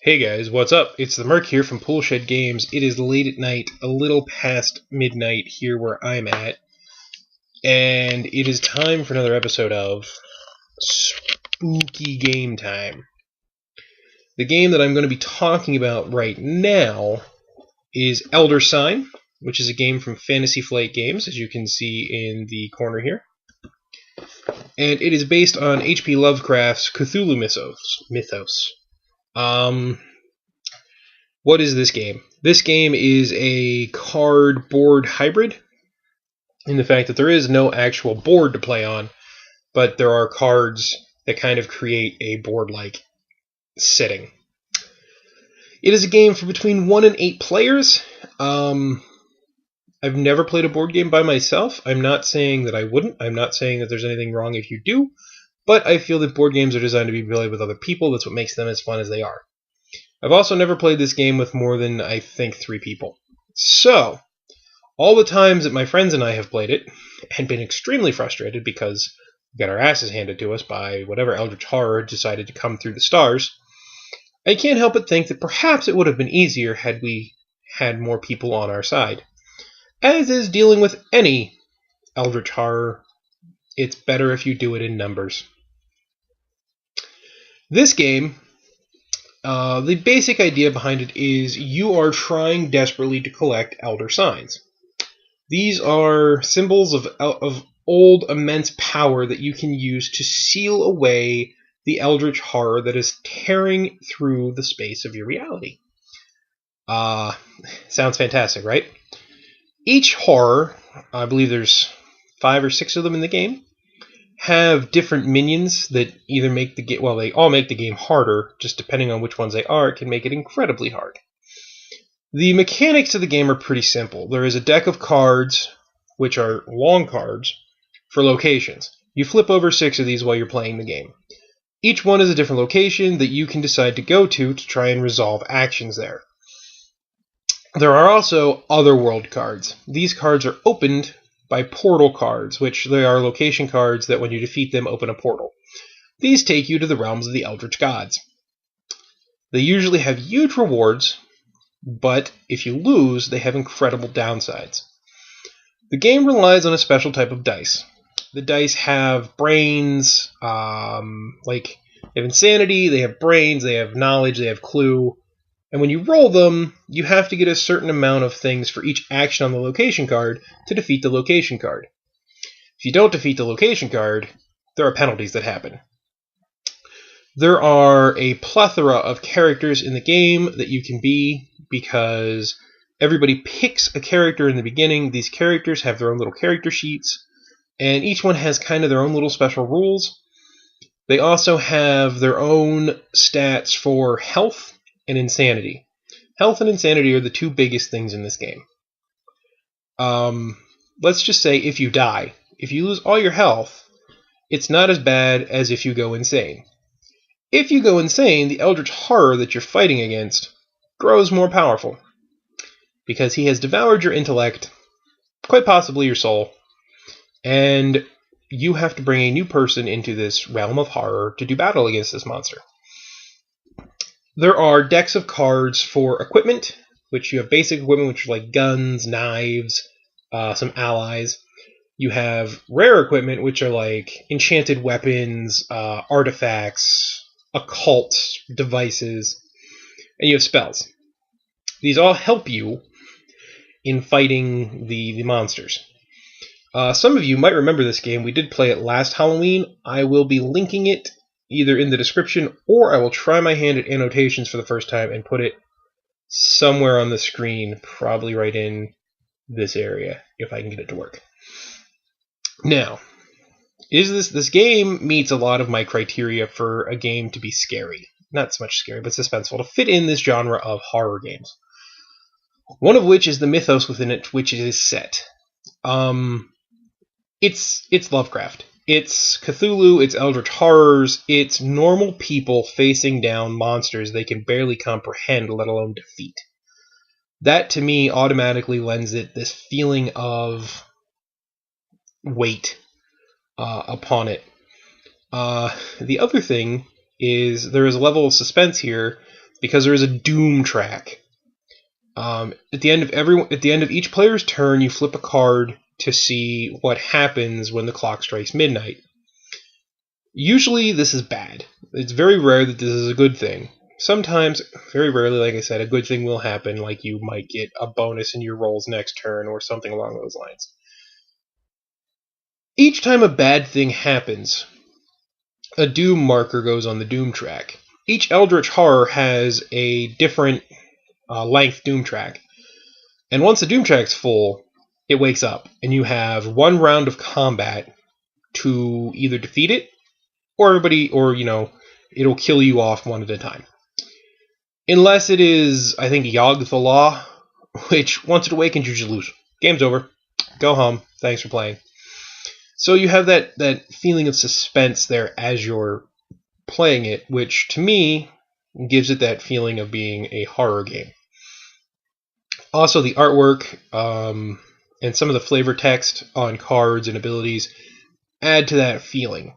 Hey guys, what's up? It's the Merc here from Poolshed Games. It is late at night, a little past midnight here where I'm at, and it is time for another episode of Spooky Game Time. The game that I'm going to be talking about right now is Elder Sign, which is a game from Fantasy Flight Games, as you can see in the corner here. And it is based on H.P. Lovecraft's Cthulhu mythos. What is this game? This game is a card-board hybrid, in the fact that there is no actual board to play on, but there are cards that kind of create a board-like setting. It is a game for between 1 and 8 players. I've never played a board game by myself. I'm not saying that I wouldn't. I'm not saying that there's anything wrong if you do, but I feel that board games are designed to be played with other people. That's what makes them as fun as they are. I've also never played this game with more than, I think, 3 people. So, all the times that my friends and I have played it, and been extremely frustrated because we got our asses handed to us by whatever eldritch horror decided to come through the stars, I can't help but think that perhaps it would have been easier had we had more people on our side. As is dealing with any eldritch horror, it's better if you do it in numbers. This game, the basic idea behind it is you are trying desperately to collect Elder Signs. These are symbols of old, immense power that you can use to seal away the eldritch horror that is tearing through the space of your reality. Sounds fantastic, right? Each horror, I believe there's 5 or 6 of them in the game, have different minions that either make the game, well, they all make the game harder, just depending on which ones they are, it can make it incredibly hard. The mechanics of the game are pretty simple. There is a deck of cards, which are long cards, for locations. You flip over 6 of these while you're playing the game. Each one is a different location that you can decide to go to try and resolve actions there. There are also otherworld cards. These cards are opened by portal cards, which they are location cards that when you defeat them open a portal. These take you to the realms of the eldritch gods. They usually have huge rewards, but if you lose, they have incredible downsides. The game relies on a special type of dice. The dice have brains, they have insanity, they have brains, they have knowledge, they have clue. And when you roll them, you have to get a certain amount of things for each action on the location card to defeat the location card. If you don't defeat the location card, there are penalties that happen. There are a plethora of characters in the game that you can be, because everybody picks a character in the beginning. These characters have their own little character sheets, and each one has kind of their own little special rules. They also have their own stats for health and insanity. Health and insanity are the 2 biggest things in this game. Let's just say if you die, if you lose all your health, it's not as bad as if you go insane. If you go insane, the eldritch horror that you're fighting against grows more powerful, because he has devoured your intellect, quite possibly your soul, and you have to bring a new person into this realm of horror to do battle against this monster. There are decks of cards for equipment, which you have basic equipment, which are like guns, knives, some allies. You have rare equipment, which are like enchanted weapons, artifacts, occult devices, and you have spells. These all help you in fighting the monsters. Some of you might remember this game. We did play it last Halloween. I will be linking it either in the description, or I will try my hand at annotations for the first time and put it somewhere on the screen, probably right in this area, if I can get it to work. Now, this game meets a lot of my criteria for a game to be scary. Not so much scary, but suspenseful, to fit in this genre of horror games. One of which is the mythos within it, which it is set. It's Lovecraft. It's Cthulhu, it's eldritch horrors, it's normal people facing down monsters they can barely comprehend, let alone defeat. That, to me, automatically lends it this feeling of weight upon it. The other thing is there is a level of suspense here because there is a doom track. At the end of each player's turn, you flip a card to see what happens when the clock strikes midnight. Usually this is bad. It's very rare that this is a good thing. Sometimes, very rarely, like I said, a good thing will happen, like you might get a bonus in your rolls next turn or something along those lines. Each time a bad thing happens, a doom marker goes on the doom track. Each Eldritch Horror has a different length doom track. And once the doom track's full, it wakes up, and you have one round of combat to either defeat it, or it'll kill you off one at a time. Unless it is, I think, Yogg the Law, which once it awakens, you just lose. Game's over. Go home. Thanks for playing. So you have that feeling of suspense there as you're playing it, which to me gives it that feeling of being a horror game. Also, the artwork and some of the flavor text on cards and abilities add to that feeling.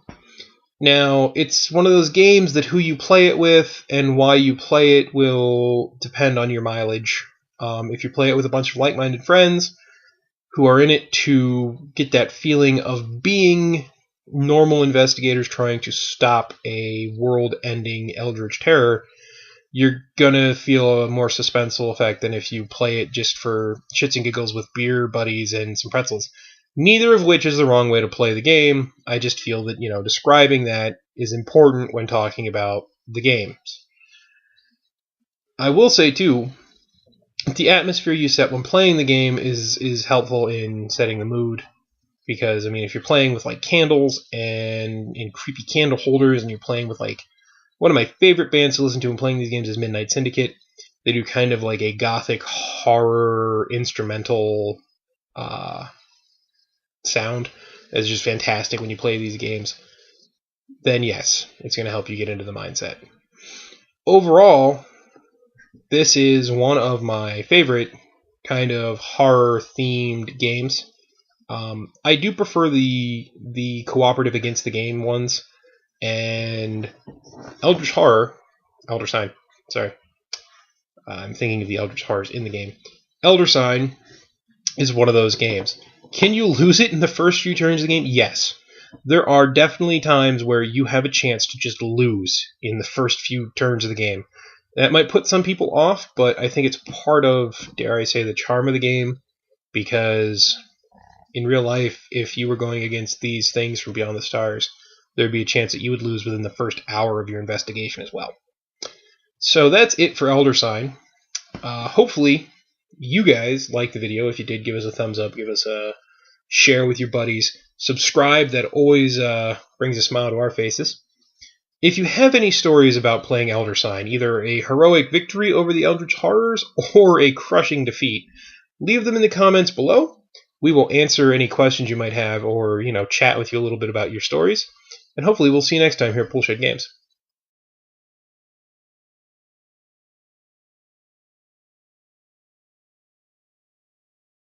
Now, it's one of those games that who you play it with and why you play it will depend on your mileage. If you play it with a bunch of like-minded friends who are in it to get that feeling of being normal investigators trying to stop a world-ending eldritch terror, you're gonna feel a more suspenseful effect than if you play it just for shits and giggles with beer buddies and some pretzels. Neither of which is the wrong way to play the game. I just feel that, describing that is important when talking about the games. I will say, too, the atmosphere you set when playing the game is helpful in setting the mood. Because, if you're playing with, candles and in creepy candle holders, and you're playing with, one of my favorite bands to listen to when playing these games is Midnight Syndicate. They do kind of like a gothic horror instrumental sound that's just fantastic when you play these games. Then yes, it's going to help you get into the mindset. Overall, this is one of my favorite kind of horror-themed games. I do prefer the cooperative against the game ones, and Eldritch Horror, Elder Sign, sorry. I'm thinking of the Eldritch Horrors in the game. Elder Sign is one of those games. Can you lose it in the first few turns of the game? Yes. There are definitely times where you have a chance to just lose in the first few turns of the game. That might put some people off, but I think it's part of, dare I say, the charm of the game, because in real life, if you were going against these things from Beyond the Stars, there'd be a chance that you would lose within the first hour of your investigation as well. So that's it for Elder Sign. Hopefully, you guys liked the video. If you did, give us a thumbs up, give us a share with your buddies. Subscribe, that always brings a smile to our faces. If you have any stories about playing Elder Sign, either a heroic victory over the Eldritch Horrors or a crushing defeat, leave them in the comments below. We will answer any questions you might have or, chat with you a little bit about your stories. And hopefully we'll see you next time here at Poolshed Games.